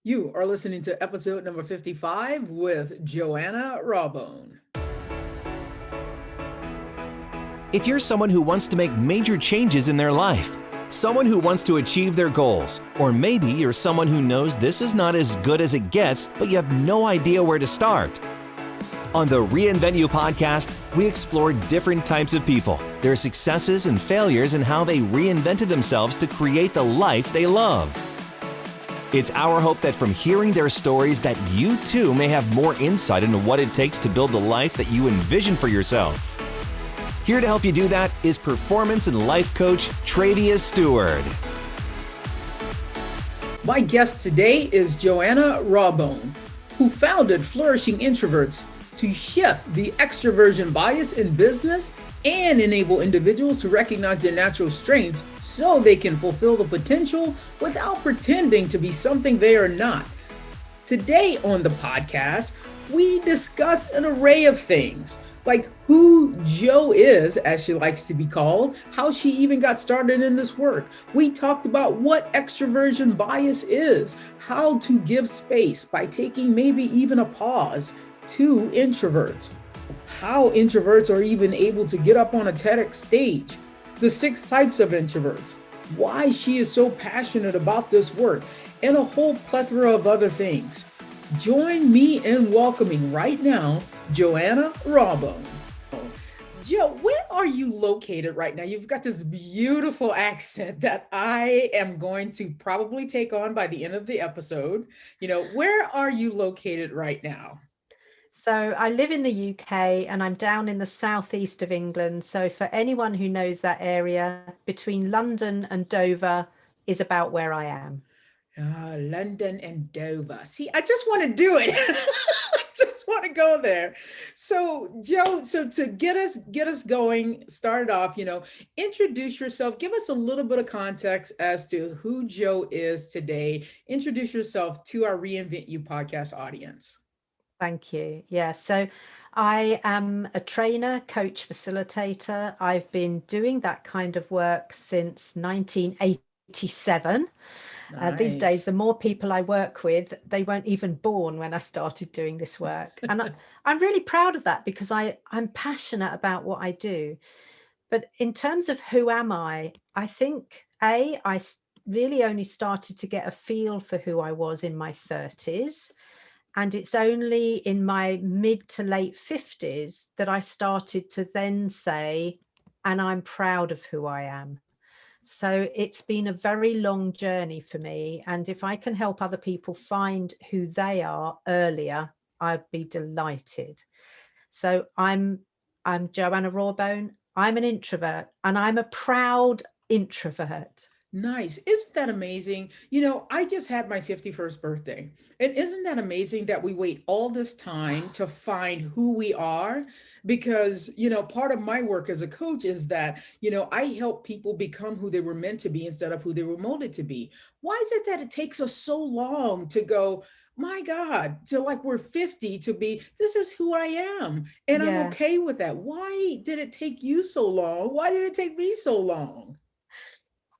You are listening to episode number 55 with Joanna Rawbone. If you're someone who wants to make major changes in their life, someone who wants to achieve their goals, or maybe you're someone who knows this is not as good as it gets, but you have no idea where to start. On the Reinvent You podcast, we explore different types of people, their successes and failures, and how they reinvented themselves to create the life they love. It's our hope that from hearing their stories that you too may have more insight into what it takes to build the life that you envision for yourself. Here to help you do that is performance and life coach Travius Stewart. My guest today is Joanna Rawbone, who founded Flourishing Introverts to shift the extraversion bias in business and enable individuals to recognize their natural strengths so they can fulfill the potential without pretending to be something they are not. Today on the podcast, we discuss an array of things, like who Jo is, as she likes to be called, how she even got started in this work. We talked about what extraversion bias is, how to give space by taking maybe even a pause to introverts, how introverts are even able to get up on a TEDx stage, the 6 types of introverts, why she is so passionate about this work, and a whole plethora of other things. Join me in welcoming right now, Joanna Rawbone. Jo, where are you located right now? You've got this beautiful accent that I am going to probably take on by the end of the episode. Where are you located right now? So I live in the UK and I'm down in the southeast of England. So for anyone who knows that area, between London and Dover is about where I am. London and Dover. See, I just want to do it. I just want to go there. So, Jo, to get us going, start off, introduce yourself. Give us a little bit of context as to who Jo is today. Introduce yourself to our Reinvent You podcast audience. Thank you. Yeah, so I am a trainer, coach, facilitator. I've been doing that kind of work since 1987. Nice. These days, the more people I work with, they weren't even born when I started doing this work. And I'm really proud of that because I'm passionate about what I do. But in terms of who am I think, I really only started to get a feel for who I was in my 30s. And it's only in my mid to late 50s that I started to then say, and I'm proud of who I am. So it's been a very long journey for me. And if I can help other people find who they are earlier, I'd be delighted. So I'm Joanna Rawbone. I'm an introvert and I'm a proud introvert. Nice. Isn't that amazing? I just had my 51st birthday. And isn't that amazing that we wait all this time to find who we are? Because, part of my work as a coach is that, I help people become who they were meant to be instead of who they were molded to be. Why is it that it takes us so long to go, my God, to like we're 50 to be, this is who I am. And I'm okay with that. Why did it take you so long? Why did it take me so long?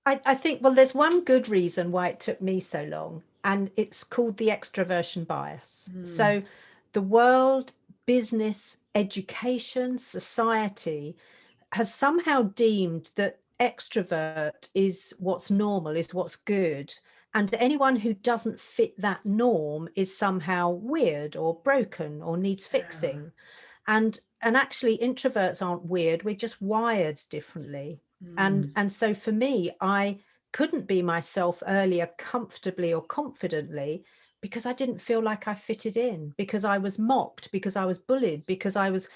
I think, well, there's one good reason why it took me so long, and it's called the extraversion bias. So the world, business, education, society has somehow deemed that extrovert is what's normal, is what's good. And anyone who doesn't fit that norm is somehow weird or broken or needs fixing. And actually, introverts aren't weird. We're just wired differently. And so for me, I couldn't be myself earlier comfortably or confidently because I didn't feel like I fitted in, because I was mocked, because I was bullied, because I was,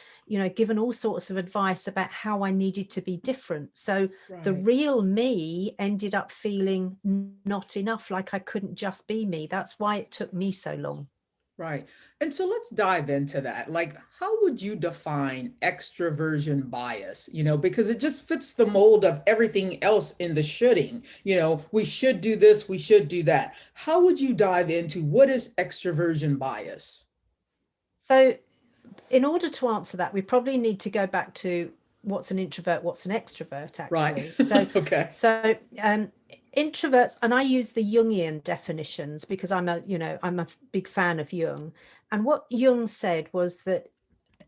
given all sorts of advice about how I needed to be different. So the real me ended up feeling not enough, like I couldn't just be me. That's why it took me so long. Right. And so let's dive into that. Like, how would you define extraversion bias? Because it just fits the mold of everything else in the shoulding. We should do this, we should do that. How would you dive into what is extraversion bias? So, in order to answer that, we probably need to go back to what's an introvert, what's an extrovert, actually. Right. So, Okay. So introverts, and I use the Jungian definitions because I'm a big fan of Jung. And what Jung said was that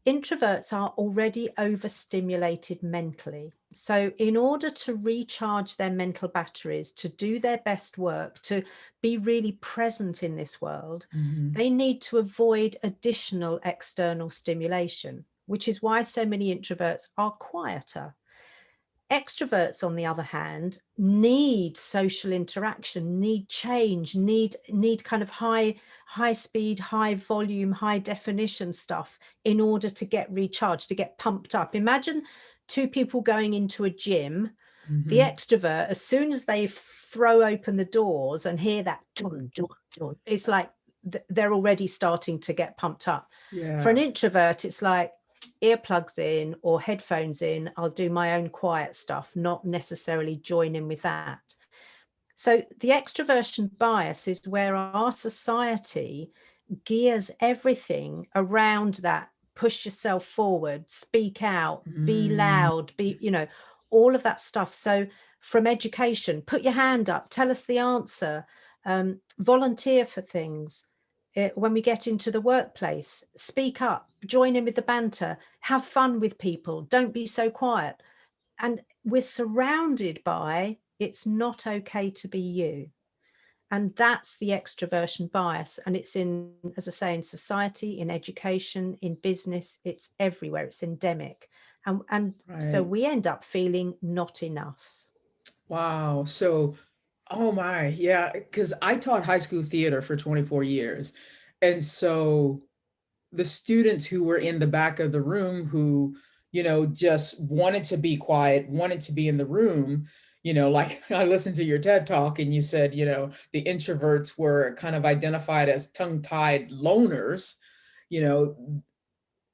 introverts are already overstimulated mentally. So in order to recharge their mental batteries, to do their best work, to be really present in this world, they need to avoid additional external stimulation, which is why so many introverts are quieter. Extroverts, on the other hand, need social interaction, need change, need kind of high speed, high volume, high definition stuff in order to get recharged, to get pumped up. Imagine two people going into a gym. The extrovert, as soon as they throw open the doors and hear that, it's like they're already starting to get pumped up. For an introvert, it's like, earplugs in or headphones in, I'll do my own quiet stuff, not necessarily join in with that. So the extroversion bias is where our society gears everything around that. Push yourself forward, speak out, be loud, all of that stuff. So from education, put your hand up, tell us the answer, volunteer for things. When we get into the workplace, speak up, join in with the banter, have fun with people, don't be so quiet. And we're surrounded by, it's not okay to be you. And that's the extroversion bias. And it's in, as I say, in society, in education, in business, it's everywhere, it's endemic. And so we end up feeling not enough. Wow. So, oh my, yeah, because I taught high school theater for 24 years. And so the students who were in the back of the room who, just wanted to be quiet, wanted to be in the room, like I listened to your TED talk and you said, the introverts were kind of identified as tongue-tied loners, you know,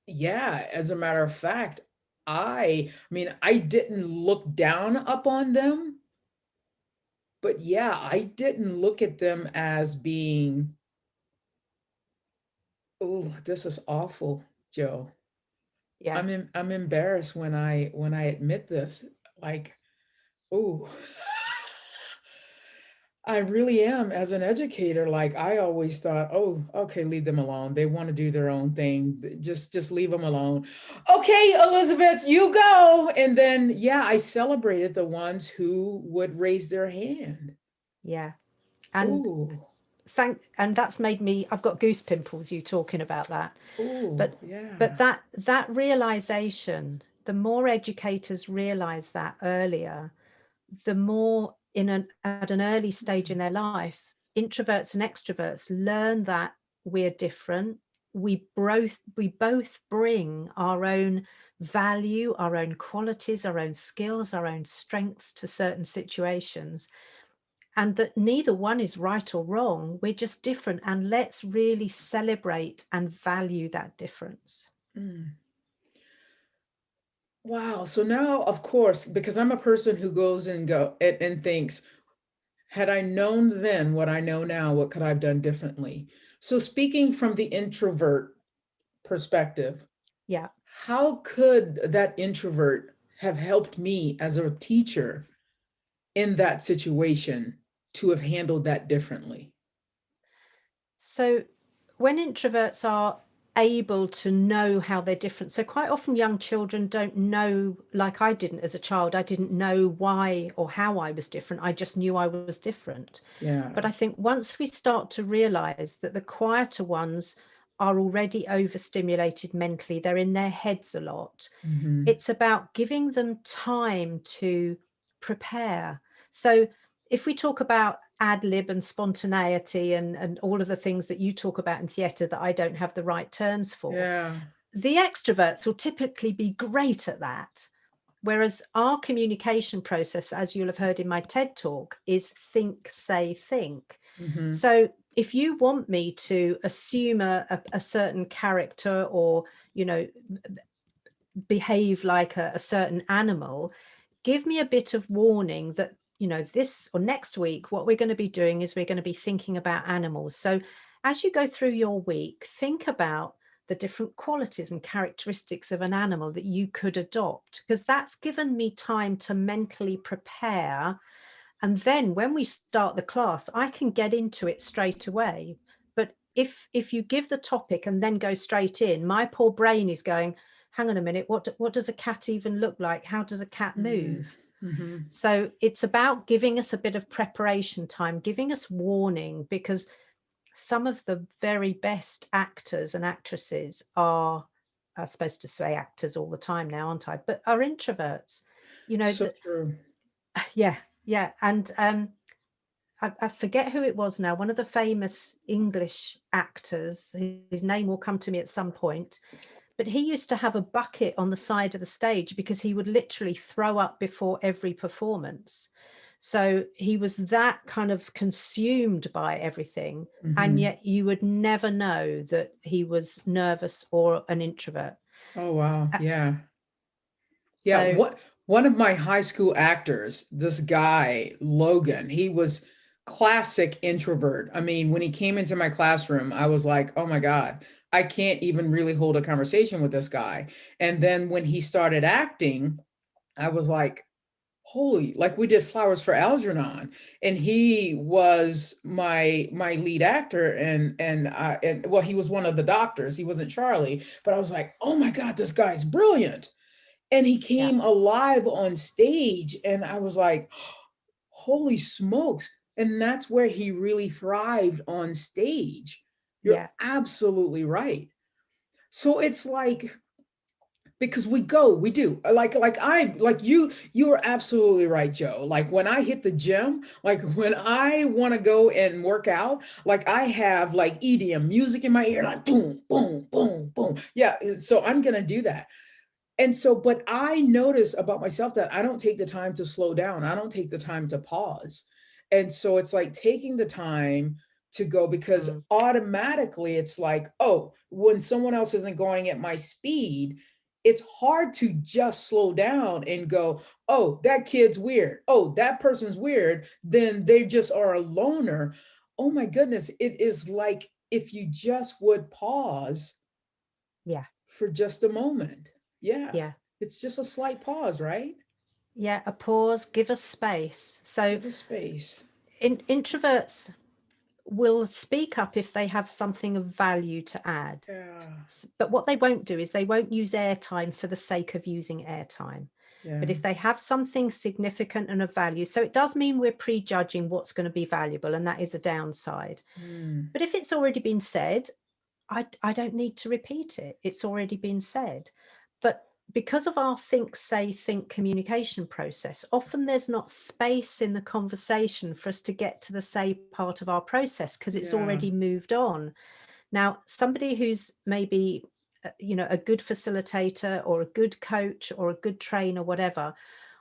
yeah, as a matter of fact, I mean, I didn't look down upon them, but yeah, I didn't look at them as being, oh, this is awful, Joe. Yeah. I'm embarrassed when I admit this. Like, oh, I really am as an educator. Like I always thought, oh, okay, leave them alone. They want to do their own thing. Just leave them alone. Okay, Elizabeth, you go. And then yeah, I celebrated the ones who would raise their hand. Yeah. And Oh, and that's made me, I've got goose pimples you talking about that. oh, But yeah. that realization, the more educators realize that earlier, the more at an early stage in their life, introverts and extroverts learn that we're different. We both bring our own value, our own qualities, our own skills, our own strengths to certain situations, and that neither one is right or wrong. We're just different, and let's really celebrate and value that difference. Mm. Wow. So now, of course, because I'm a person who goes and thinks, had I known then what I know now, what could I have done differently? So speaking from the introvert perspective, Yeah. how could that introvert have helped me as a teacher in that situation to have handled that differently? So when introverts are able to know how they're different, so quite often young children don't know, like I didn't as a child, I didn't know why or how I was different. I just knew I was different. Yeah. But I think once we start to realize that the quieter ones are already overstimulated mentally, they're in their heads a lot. Mm-hmm. It's about giving them time to prepare. So if we talk about ad lib and spontaneity and all of the things that you talk about in theatre that I don't have the right terms for, Yeah. the extroverts will typically be great at that. Whereas our communication process, as you'll have heard in my TED talk, is think, say, think. Mm-hmm. So if you want me to assume a certain character or, behave like a certain animal, give me a bit of warning that, this or next week, what we're going to be doing is we're going to be thinking about animals. So as you go through your week, think about the different qualities and characteristics of an animal that you could adopt, because that's given me time to mentally prepare And then when we start the class, I can get into it straight away. But if you give the topic and then go straight in, my poor brain is going, hang on a minute, what does a cat even look like? How does a cat move? Mm-hmm. So it's about giving us a bit of preparation time, giving us warning, because some of the very best actors and actresses are, I'm supposed to say actors all the time now, aren't I? But are introverts, So true. yeah, yeah. And I forget who it was now, one of the famous English actors, his name will come to me at some point, but he used to have a bucket on the side of the stage because he would literally throw up before every performance. So he was that kind of consumed by everything. And Mm-hmm. yet you would never know that he was nervous or an introvert. Oh, wow. Uh, Yeah. Yeah. So, One of my high school actors, this guy, Logan, he was classic introvert. I mean, when he came into my classroom, I was like, oh my God, I can't even really hold a conversation with this guy. And then when he started acting, I was like, holy, like we did Flowers for Algernon, and he was my lead actor, and well, he was one of the doctors. He wasn't Charlie, but I was like, oh my God, this guy's brilliant. And he yeah, came alive on stage, and I was like, holy smokes. And that's where he really thrived on stage. You're yeah, absolutely right. So it's like, because we do you are absolutely right, Joe. Like when I hit the gym, like when I want to go and work out, like I have like EDM music in my ear, like boom boom boom boom, yeah, so I'm gonna do that. And so, but I notice about myself that I don't take the time to slow down. I don't take the time to pause. And so it's like taking the time to go, because mm, automatically it's like, oh, when someone else isn't going at my speed, it's hard to just slow down and go, oh, that kid's weird. Oh, that person's weird. Then they just are a loner. Oh my goodness. It is like if you just would pause yeah, for just a moment. Yeah. yeah, It's just a slight pause, right? yeah. A pause, give us space. So Give us space. introverts will speak up if they have something of value to add. Yeah. But what they won't do is they won't use airtime for the sake of using airtime. Yeah. But if they have something significant and of value, so it does mean we're prejudging what's going to be valuable, and that is a downside. Mm. But if it's already been said, I don't need to repeat it. It's already been said. But because of our think, say, think communication process, often there's not space in the conversation for us to get to the say part of our process because it's Yeah. already moved on. Now, somebody who's maybe, a good facilitator or a good coach or a good trainer, whatever,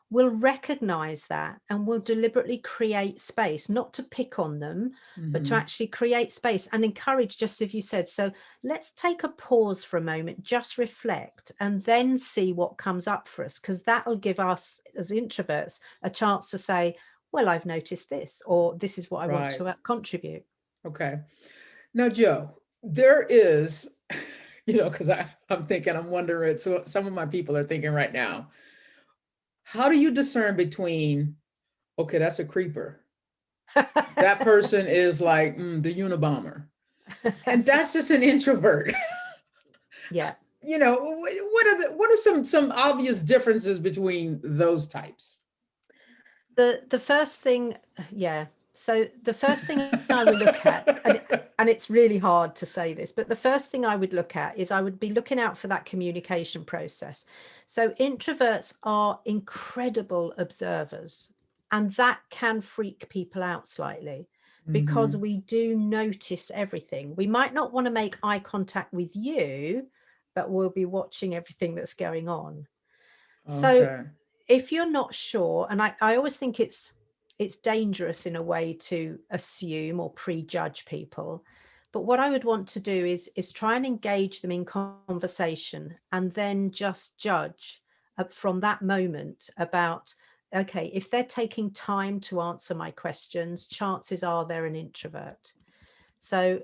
will recognize that and will deliberately create space, not to pick on them, but to Mm-hmm. actually create space and encourage, just as you said. So let's take a pause for a moment, just reflect, and then see what comes up for us, because that'll give us as introverts a chance to say, well, I've noticed this, or this is what I want Right. to contribute. Okay. Now, Joe, there is, because I'm thinking, I'm wondering, so some of my people are thinking right now, how do you discern between, okay, that's a creeper. That person is like the Unabomber. And that's just an introvert. Yeah. What are some obvious differences between those types? The first thing, yeah. So the first thing I would look at, and it's really hard to say this, but the first thing I would look at is I would be looking out for that communication process. So introverts are incredible observers, and that can freak people out slightly because Mm-hmm. we do notice everything. We might not want to make eye contact with you, but we'll be watching everything that's going on. So Okay. if you're not sure, and I always think it's dangerous in a way to assume or prejudge people, but what I would want to do is try and engage them in conversation and then just judge from that moment about, okay, if they're taking time to answer my questions, chances are they're an introvert. So,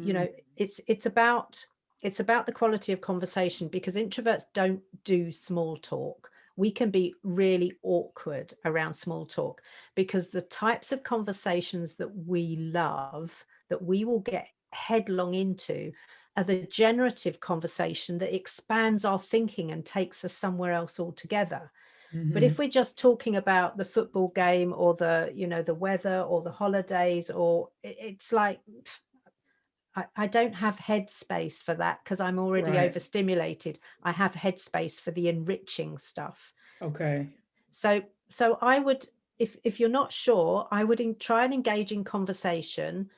you Mm, know, it's about the quality of conversation, because introverts don't do small talk. we can be really awkward around small talk, because the types of conversations that we love, that we will get headlong into, are the generative conversation that expands our thinking and takes us somewhere else altogether. But if we're just talking about the football game or the weather or the holidays, or it's like, I don't have headspace for that because I'm already Right. overstimulated. I have headspace for the enriching stuff. Okay. So I would, if you're not sure, I would try and engage in conversation,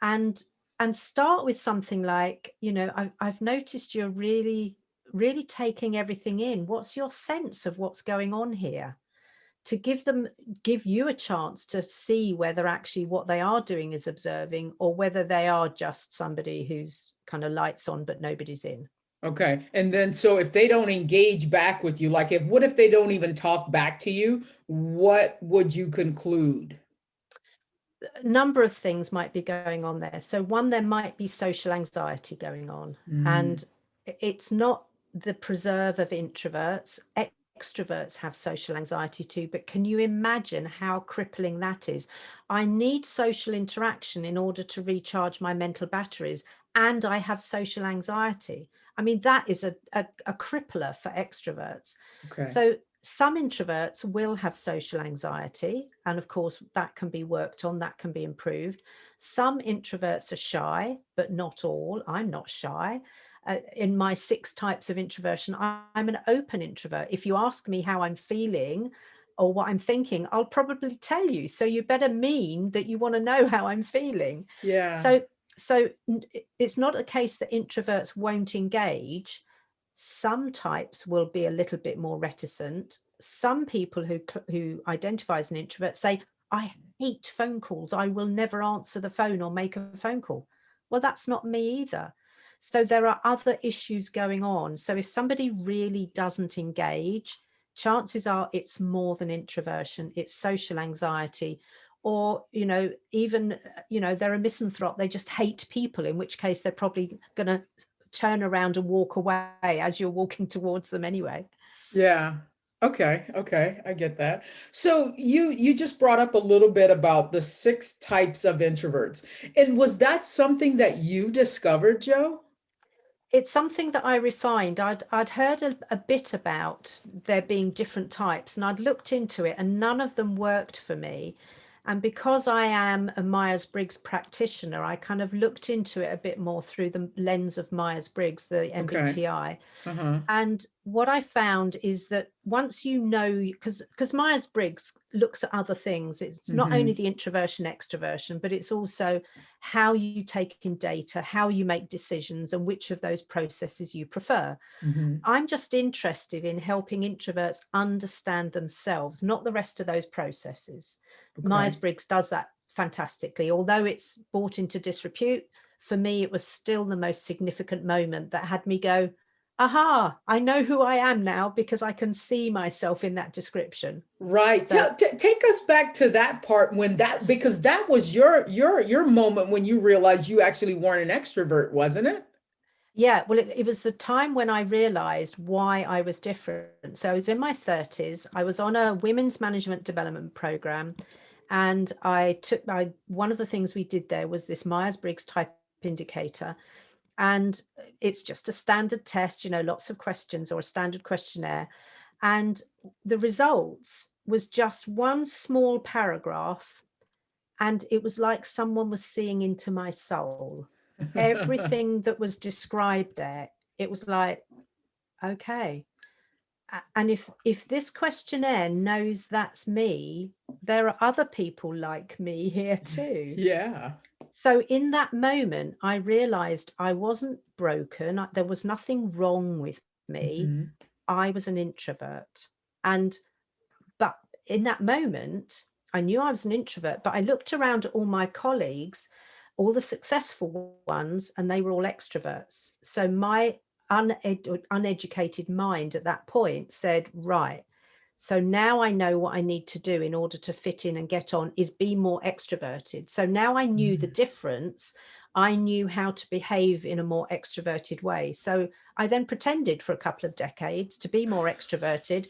and start with something like, I've noticed you're really, really taking everything in. What's your sense of what's going on here? To give you a chance to see whether actually what they are doing is observing, or whether they are just somebody who's kind of lights on but nobody's in. Okay. And then, so if they don't engage back with you, like what if they don't even talk back to you? What would you conclude? A number of things might be going on there. So one, there might be social anxiety going on, Mm, and it's not the preserve of introverts. Extroverts have social anxiety too, but can you imagine how crippling that is? I need social interaction in order to recharge my mental batteries, and I have social anxiety. I mean, that is a crippler for extroverts. okay. So some introverts will have social anxiety, and of course that can be worked on, that can be improved. Some introverts are shy, but not all. I'm not shy. In my 6 types of introversion, I'm an open introvert. If you ask me how I'm feeling or what I'm thinking, I'll probably tell you. So you better mean that you want to know how I'm feeling. Yeah. So it's not a case that introverts won't engage. Some types will be a little bit more reticent. Some people who identify as an introvert say, I hate phone calls. I will never answer the phone or make a phone call. Well, that's not me either. So there are other issues going on. So if somebody really doesn't engage, chances are it's more than introversion, it's social anxiety, or even they're a misanthrope, they just hate people, in which case they're probably going to turn around and walk away as you're walking towards them anyway. Yeah. Okay. Okay. I get that. So you just brought up a little bit about the 6 types of introverts. And was that something that you discovered, Joe? It's something that I refined. I'd heard a bit about there being different types, and I'd looked into it, and none of them worked for me. And because I am a Myers-Briggs practitioner, I kind of looked into it a bit more through the lens of Myers-Briggs, the Okay. MBTI. Uh-huh. And what I found is that once you know, because Myers-Briggs looks at other things, it's not only Mm-hmm. the introversion, extroversion, but it's also how you take in data, how you make decisions, and which of those processes you prefer. Mm-hmm. I'm just interested in helping introverts understand themselves, not the rest of those processes. Okay. Myers-Briggs does that fantastically. Although it's brought into disrepute, for me, it was still the most significant moment that had me go, aha, I know who I am now because I can see myself in that description. Right. So Take us back to that part when because that was your moment when you realized you actually weren't an extrovert, wasn't it? yeah, well, it was the time when I realized why I was different. So I was in my 30s. I was on a women's management development program, and one of the things we did there was this Myers-Briggs type indicator. And it's just a standard test, lots of questions, or a standard questionnaire. And the results was just one small paragraph, and it was like someone was seeing into my soul. Everything that was described there, it was like, okay. And if this questionnaire knows that's me, there are other people like me here too. Yeah. So in that moment, I realized I wasn't broken. There was nothing wrong with me. Mm-hmm. I was an introvert. And but in that moment, I knew I was an introvert, but I looked around at all my colleagues, all the successful ones, and they were all extroverts. So my uneducated mind at that point said, right, so now I know what I need to do in order to fit in and get on is be more extroverted. So now I knew the difference. I knew how to behave in a more extroverted way. So I then pretended for a couple of decades to be more extroverted,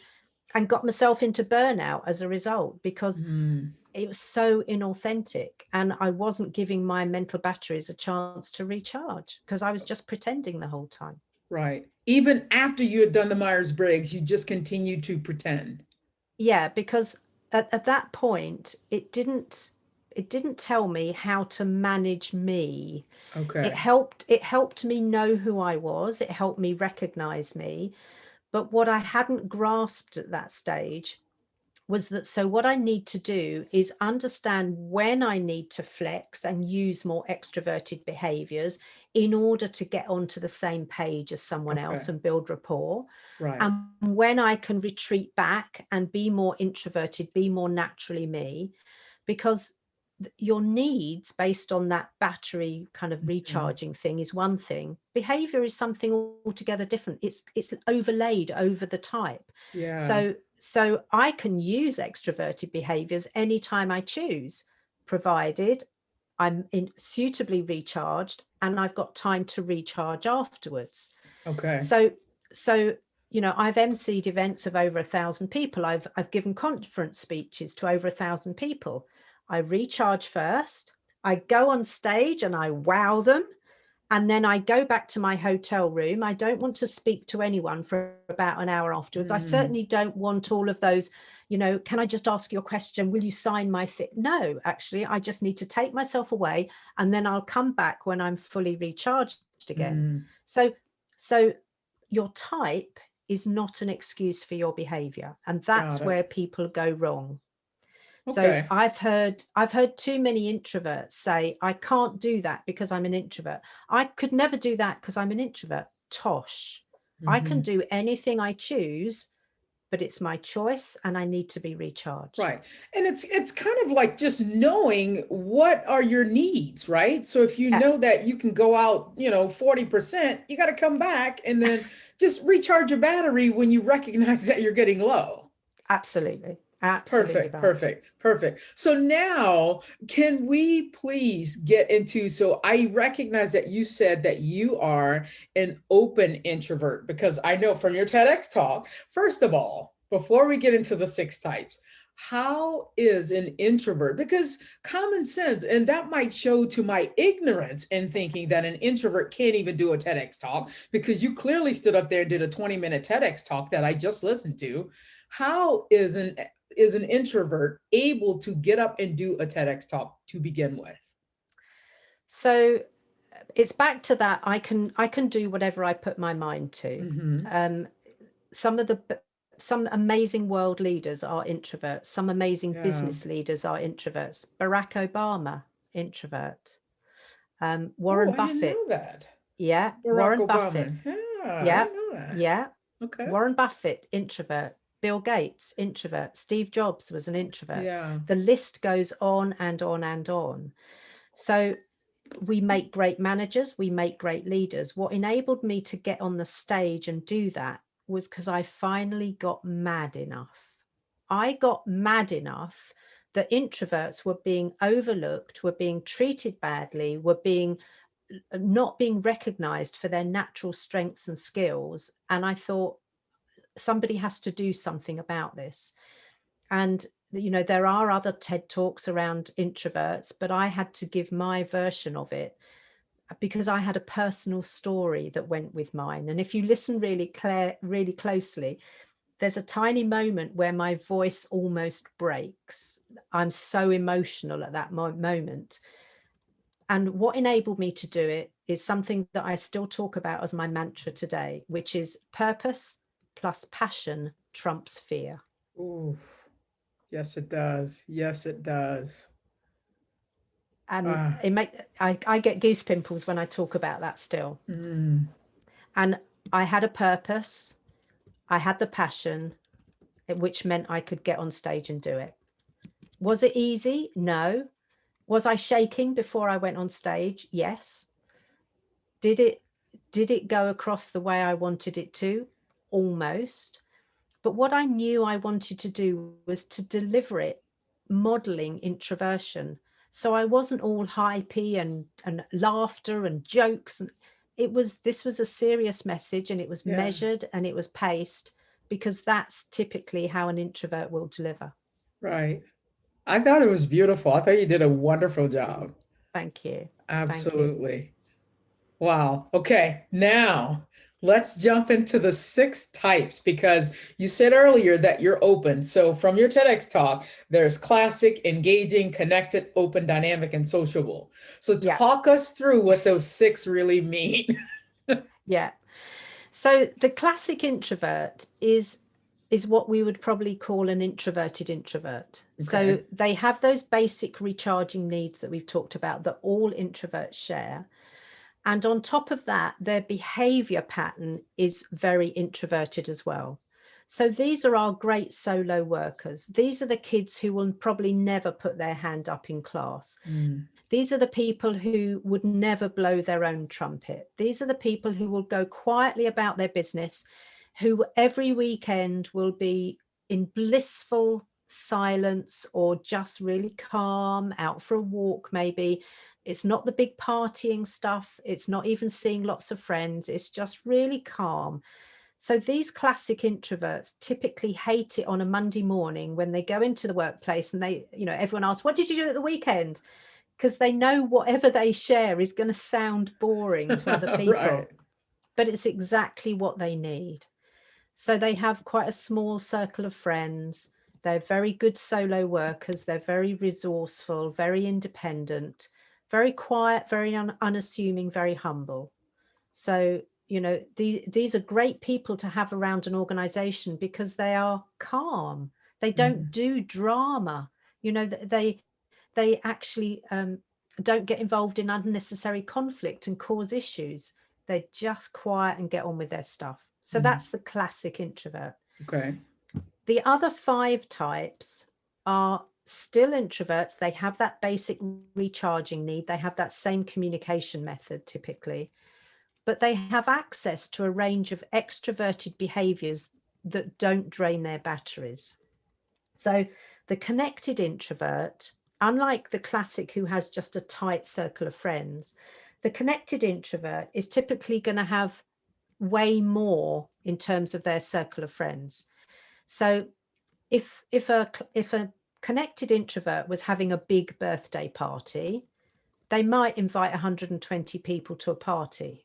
and got myself into burnout as a result, because Mm, it was so inauthentic, and I wasn't giving my mental batteries a chance to recharge because I was just pretending the whole time. right. Even after you had done the Myers-Briggs, you just continued to pretend. Yeah, because at that point it didn't tell me how to manage me. It Okay. helped me know who I was, it helped me recognize me. But what I hadn't grasped at that stage was that, so what I need to do is understand when I need to flex and use more extroverted behaviors in order to get onto the same page as someone else Okay. and build rapport, Right. and when I can retreat back and be more introverted, be more naturally me. Because your needs based on that battery kind of Mhm. recharging thing is one thing. Behavior is something altogether different. It's overlaid over the type. Yeah. So I can use extroverted behaviors anytime I choose, provided suitably recharged and I've got time to recharge afterwards. Okay. So I've emceed events of over 1,000 people. I've given conference speeches to over 1,000 people. I recharge first, I go on stage and I wow them, and then I go back to my hotel room. I don't want to speak to anyone for about an hour afterwards. I Mm, certainly don't want all of those, can I just ask you a question? Will you sign my thing? No, actually, I just need to take myself away, and then I'll come back when I'm fully recharged again. mm, So your type is not an excuse for your behavior, and got that's it. where people go wrong. So Okay. I've heard too many introverts say, I can't do that because I'm an introvert. I could never do that because I'm an introvert. Tosh. I can Hmm. do anything I choose, but it's my choice and I need to be recharged. Right. And it's kind of like just knowing what are your needs, right? So if you Yeah, know that you can go out, 40%, you got to come back and then just recharge your battery when you recognize that you're getting low. absolutely. Absolutely Perfect, right. perfect, perfect. So now, can we please get into? So I recognize that you said that you are an open introvert, because I know from your TEDx talk, first of all, before we get into the 6 types, how is an introvert? Because common sense, and that might show to my ignorance in thinking that an introvert can't even do a TEDx talk, because you clearly stood up there and did a 20-minute TEDx talk that I just listened to. How is an introvert able to get up and do a TEDx talk to begin with? So it's back to that. I can do whatever I put my mind to. Mm-hmm. Um, some of the some amazing world leaders are introverts. Some amazing Yeah. business leaders are introverts. Barack Obama, introvert. Oh, Warren I didn't Buffett, know that. yeah. Barack Warren Buffett, Obama. Yeah, I yeah, didn't know that. yeah. Okay. Warren Buffett, introvert. Bill Gates, introvert. Steve Jobs was an introvert. Yeah. The list goes on and on and on. So we make great managers, we make great leaders. What enabled me to get on the stage and do that was because I finally got mad enough. I got mad enough that introverts were being overlooked, were being treated badly, were being not being recognized for their natural strengths and skills. And I thought, somebody has to do something about this. And there are other TED talks around introverts, but I had to give my version of it because I had a personal story that went with mine. And if you listen really closely, there's a tiny moment where my voice almost breaks. I'm so emotional at that moment. And what enabled me to do it is something that I still talk about as my mantra today, which is purpose plus passion trumps fear. Ooh, yes, it does. Yes, it does. And Ah, I get goose pimples when I talk about that still. mm, And I had a purpose, I had the passion, which meant I could get on stage and do it. Was it easy? No. Was I shaking before I went on stage? Yes. Did it go across the way I wanted it to? Almost. But what I knew I wanted to do was to deliver it modeling introversion. So I wasn't all hypey and laughter and jokes. And this was a serious message, and it was yeah. measured and it was paced, because that's typically how an introvert will deliver. Right. I thought it was beautiful. I thought you did a wonderful job. Thank you. Thank you. Absolutely. Wow. Okay. Now let's jump into the 6 types because you said earlier that you're open. So from your TEDx talk, there's classic, engaging, connected, open, dynamic, and sociable. So Yeah. talk us through what those 6 really mean. Yeah. So the classic introvert is what we would probably call an introverted introvert. Okay. So they have those basic recharging needs that we've talked about that all introverts share. And on top of that, their behavior pattern is very introverted as well. So these are our great solo workers. These are the kids who will probably never put their hand up in class. These are the people who would never blow their own trumpet. These are the people who will go quietly about their business, who every weekend will be in blissful silence or just really calm, out for a walk maybe. It's not the big partying stuff. It's not even seeing lots of friends. It's just really calm. So these classic introverts typically hate it on a Monday morning when they go into the workplace and they, everyone asks, what did you do at the weekend? Because they know whatever they share is going to sound boring to other people, Right. but it's exactly what they need. So they have quite a small circle of friends. They're very good solo workers. They're very resourceful, very independent, very quiet, very unassuming, very humble. So, these are great people to have around an organization because they are calm. They don't do drama. They actually don't get involved in unnecessary conflict and cause issues. They're just quiet and get on with their stuff. So that's the classic introvert. Okay. The other 5 types are still introverts. They have that basic recharging need. They have that same communication method typically, but they have access to a range of extroverted behaviors that don't drain their batteries. So the connected introvert, unlike the classic who has just a tight circle of friends, the connected introvert is typically going to have way more in terms of their circle of friends. So if a connected introvert was having a big birthday party, they might invite 120 people to a party.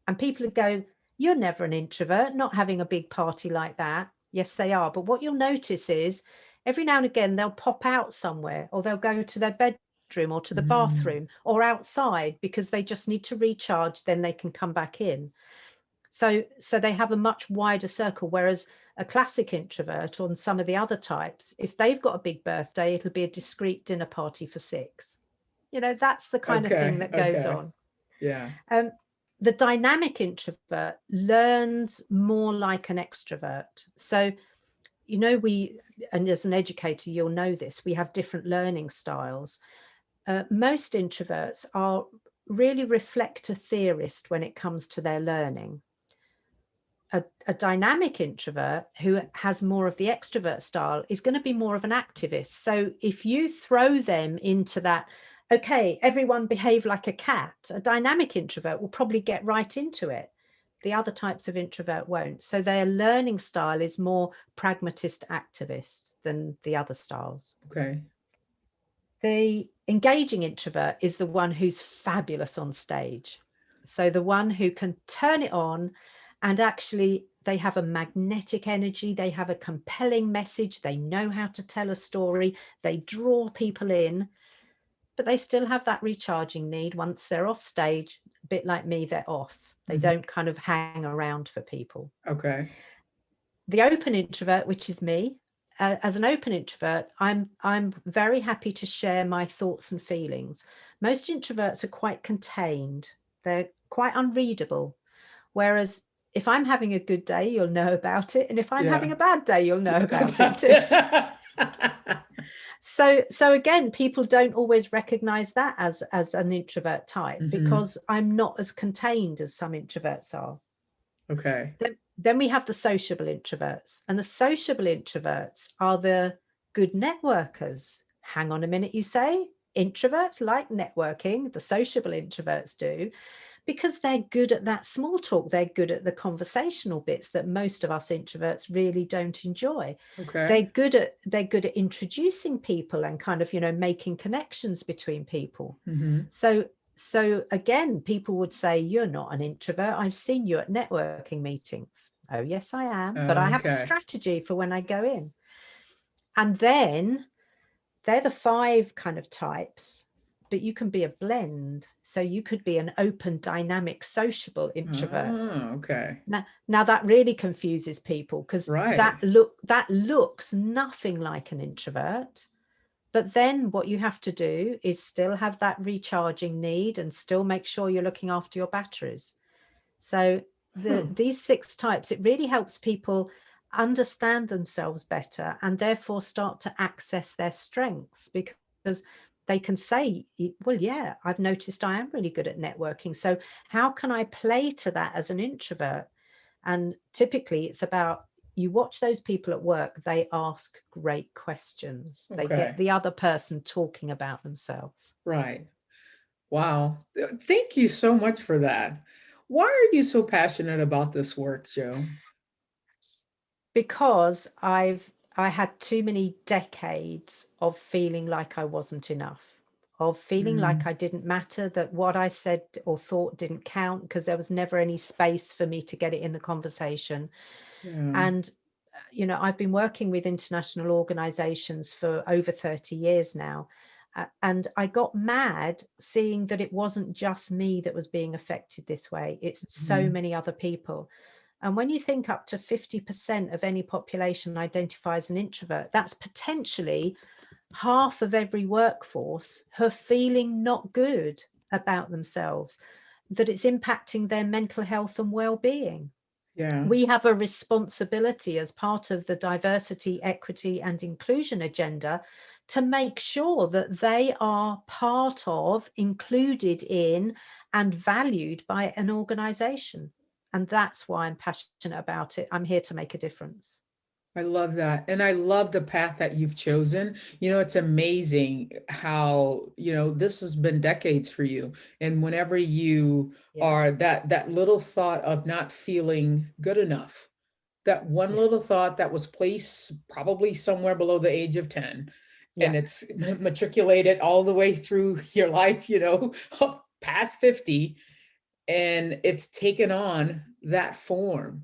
And people would go, you're never an introvert, not having a big party like that. Yes, they are. But what you'll notice is every now and again, they'll pop out somewhere or they'll go to their bedroom or to the bathroom or outside because they just need to recharge. Then they can come back in. So they have a much wider circle, whereas a classic introvert on some of the other types, if they've got a big birthday, it'll be a discreet dinner party for 6. That's the kind of thing that goes on. Yeah. The dynamic introvert learns more like an extrovert. So, and as an educator, you'll know this, we have different learning styles. Most introverts are really reflector theorist when it comes to their learning. A dynamic introvert who has more of the extrovert style is going to be more of an activist. So if you throw them into that, okay, everyone behave like a cat, a dynamic introvert will probably get right into it. The other types of introvert won't. So their learning style is more pragmatist activist than the other styles. Okay. The engaging introvert is the one who's fabulous on stage. So the one who can turn it on, and actually they have a magnetic energy, they have a compelling message, they know how to tell a story, they draw people in, but they still have that recharging need. Once they're off stage, a bit like me, they're off. They don't kind of hang around for people. Okay. The open introvert, which is me, as an open introvert, I'm very happy to share my thoughts and feelings. Most introverts are quite contained. They're quite unreadable. Whereas if I'm having a good day, you'll know about it. And if I'm having a bad day, you'll know about it too. So again, people don't always recognize that as an introvert type because I'm not as contained as some introverts are. Okay. Then we have the sociable introverts, and the sociable introverts are the good networkers. Hang on a minute, you say? Introverts like networking, the sociable introverts do, Because they're good at that small talk. They're good at the conversational bits that most of us introverts really don't enjoy. Okay. They're good at introducing people and kind of, making connections between people. Mm-hmm. So again, people would say, you're not an introvert. I've seen you at networking meetings. Oh, yes, I am. But I have a Okay. strategy for when I go in. And then they're the 5 kind of types, but you can be a blend. So you could be an open, dynamic, sociable introvert. Oh, okay. Now that really confuses people, because Right. that looks nothing like an introvert. But then what you have to do is still have that recharging need and still make sure you're looking after your batteries. So these 6 types, it really helps people understand themselves better and therefore start to access their strengths, because they can say, well, yeah, I've noticed I am really good at networking. So how can I play to that as an introvert? And typically it's about, you watch those people at work, they ask great questions. They get Okay. the other person talking about themselves. Right. Wow. Thank you so much for that. Why are you so passionate about this work, Joe? Because I had too many decades of feeling like I wasn't enough, of feeling like Mm, I didn't matter, that what I said or thought didn't count, because there was never any space for me to get it in the conversation. yeah. And I've been working with international organizations for over 30 years now. And I got mad seeing that it wasn't just me that was being affected this way. It's so Mhm. many other people. And when you think up to 50% of any population identifies as an introvert, that's potentially half of every workforce who are feeling not good about themselves, that it's impacting their mental health and well-being. Yeah. We have a responsibility as part of the diversity, equity, and inclusion agenda to make sure that they are part of, included in, and valued by an organization. And that's why I'm passionate about it. I'm here to make a difference. I love that. And I love the path that you've chosen. It's amazing how, this has been decades for you. And whenever you Yeah, are that little thought of not feeling good enough, that one yeah, little thought that was placed probably somewhere below the age of 10, yeah, and it's matriculated all the way through your life, past 50, and it's taken on that form.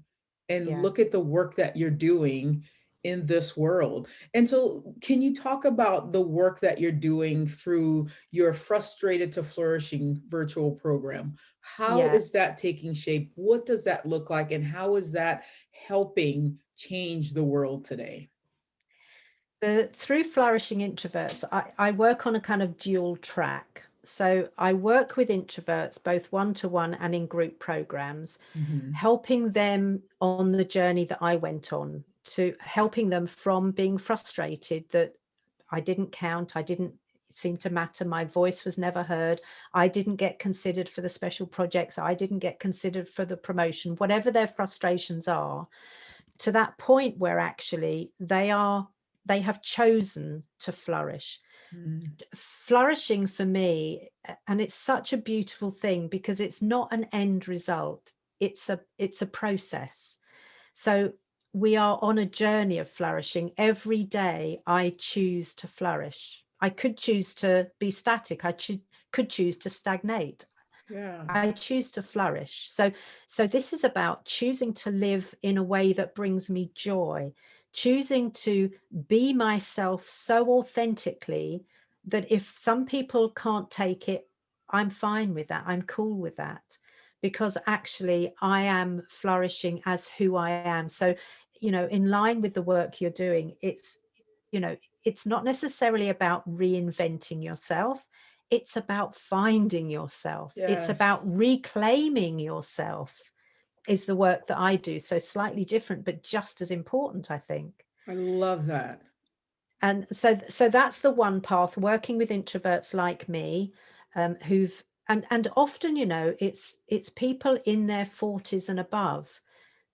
And yeah. look at the work that you're doing in this world. And so, can you talk about the work that you're doing through your Frustrated to Flourishing virtual program? How Yeah. is that taking shape? What does that look like? And how is that helping change the world today? Through Flourishing Introverts, I work on a kind of dual track. So I work with introverts, both one-to-one and in group programs, Mhm. helping them on the journey that I went on, to helping them from being frustrated that I didn't count, I didn't seem to matter, my voice was never heard, I didn't get considered for the special projects, I didn't get considered for the promotion, whatever their frustrations are, to that point where actually they have chosen to flourish. Mhm. Flourishing for me, and it's such a beautiful thing, because it's not an end result, it's a process. So we are on a journey of flourishing. Every day I choose to flourish. I could choose to be static, could choose to stagnate. Yeah. I choose to flourish. So this is about choosing to live in a way that brings me joy, choosing to be myself so authentically that if some people can't take it, I'm fine with that. I'm cool with that, because actually I am flourishing as who I am. So, in line with the work you're doing, you know, it's not necessarily about reinventing yourself. It's about finding yourself. It's about Yes. reclaiming yourself, is the work that I do. So slightly different, but just as important, I think. I love that. And so that's the one path, working with introverts like me, who've and often, it's people in their 40s and above,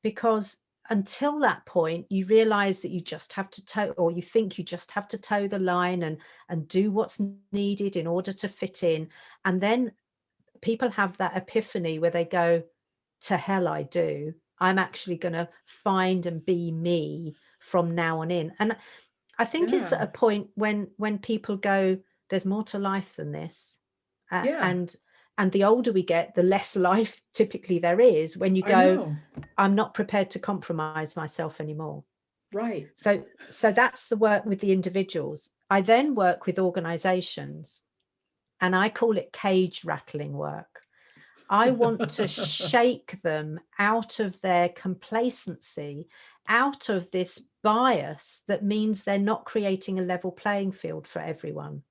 because until that point you realize that you just have to toe, or you think you just have to toe the line and do what's needed in order to fit in. And then people have that epiphany where they go, to hell I do. I'm actually going to find and be me from now on in. And I think it's at a point when people go, there's more to life than this. And the older we get, the less life typically there is, when you go, I'm not prepared to compromise myself anymore. Right. So that's the work with the individuals. I then work with organizations, and I call it cage rattling work. I want to shake them out of their complacency, out of this bias that means they're not creating a level playing field for everyone.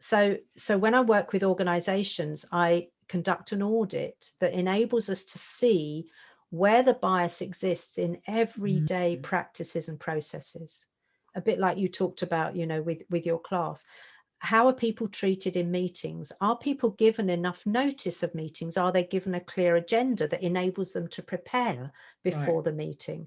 So when I work with organizations, I conduct an audit that enables us to see where the bias exists in everyday practices and processes. A bit like you talked about, with your class. How are people treated in meetings? Are people given enough notice of meetings? Are they given a clear agenda that enables them to prepare before the meeting?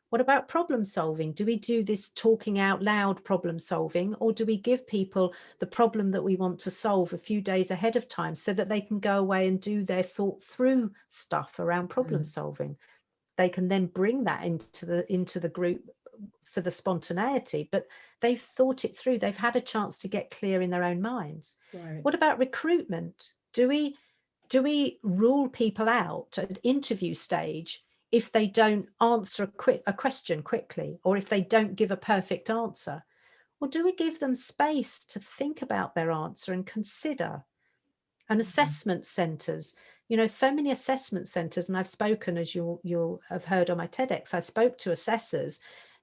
What about problem solving? Do we do this talking out loud problem solving, or do we give people the problem that we want to solve a few days ahead of time so that they can go away and do their thought through stuff around problem solving? They can then bring that into the group for the spontaneity, but they've thought it through. They've had a chance to get clear in their own minds. Right. What about recruitment? Do we rule people out at interview stage if they don't answer a question quickly, or if they don't give a perfect answer? Or do we give them space to think about their answer and consider? And assessment centres, so many assessment centres, and I've spoken, as you'll have heard on my TEDx, I spoke to assessors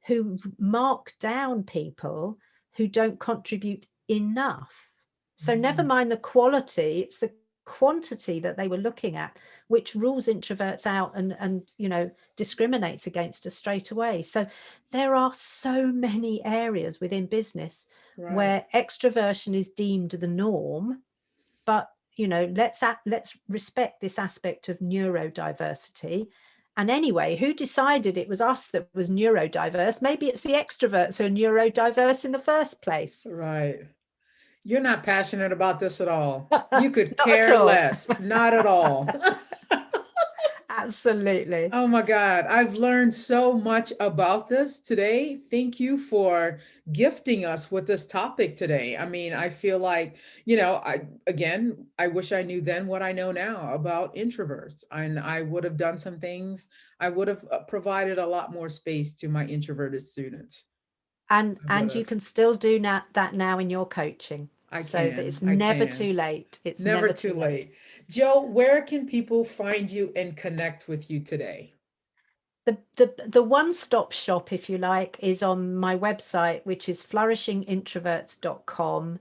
who mark down people who don't contribute enough. So never mind the quality, it's the quantity that they were looking at, which rules introverts out and discriminates against us straight away. So there are so many areas within business where extroversion is deemed the norm, but let's respect this aspect of neurodiversity. And anyway, who decided it was us that was neurodiverse? Maybe it's the extroverts who are neurodiverse in the first place. Right. You're not passionate about this at all. You could Not at care all. less. Not at all. Absolutely. Oh my God. I've learned so much about this today. Thank you for gifting us with this topic today. I mean, I feel like, I wish I knew then what I know now about introverts, and I would have done some things. I would have provided a lot more space to my introverted students. And you can still do that now in your coaching. I So that can. it's I never can. too late. It's Never too late. Joe, where can people find you and connect with you today? The one-stop shop, if you like, is on my website, which is flourishingintroverts.com.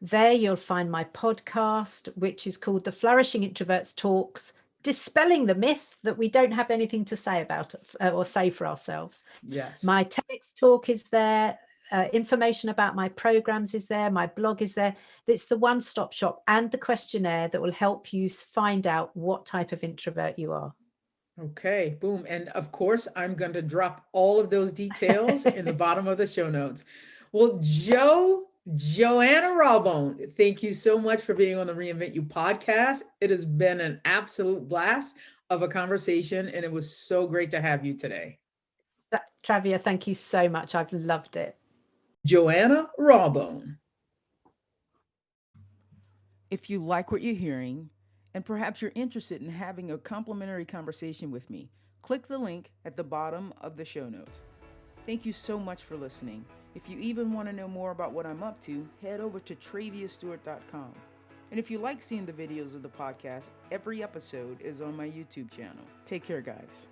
There you'll find my podcast, which is called the Flourishing Introverts Talks, dispelling the myth that we don't have anything to say about or say for ourselves. Yes. My TEDx talk is there. Information about my programs is there. My blog is there. It's the one-stop shop and the questionnaire that will help you find out what type of introvert you are. Okay, boom. And of course, I'm going to drop all of those details in the bottom of the show notes. Well, Joanna Rawbone, thank you so much for being on the Reinvent You podcast. It has been an absolute blast of a conversation, and it was so great to have you today. Travia, thank you so much. I've loved it. Joanna Rawbone. If you like what you're hearing, and perhaps you're interested in having a complimentary conversation with me, click the link at the bottom of the show notes. Thank you so much for listening. If you even want to know more about what I'm up to, head over to traviastewart.com. And if you like seeing the videos of the podcast, every episode is on my YouTube channel. Take care, guys.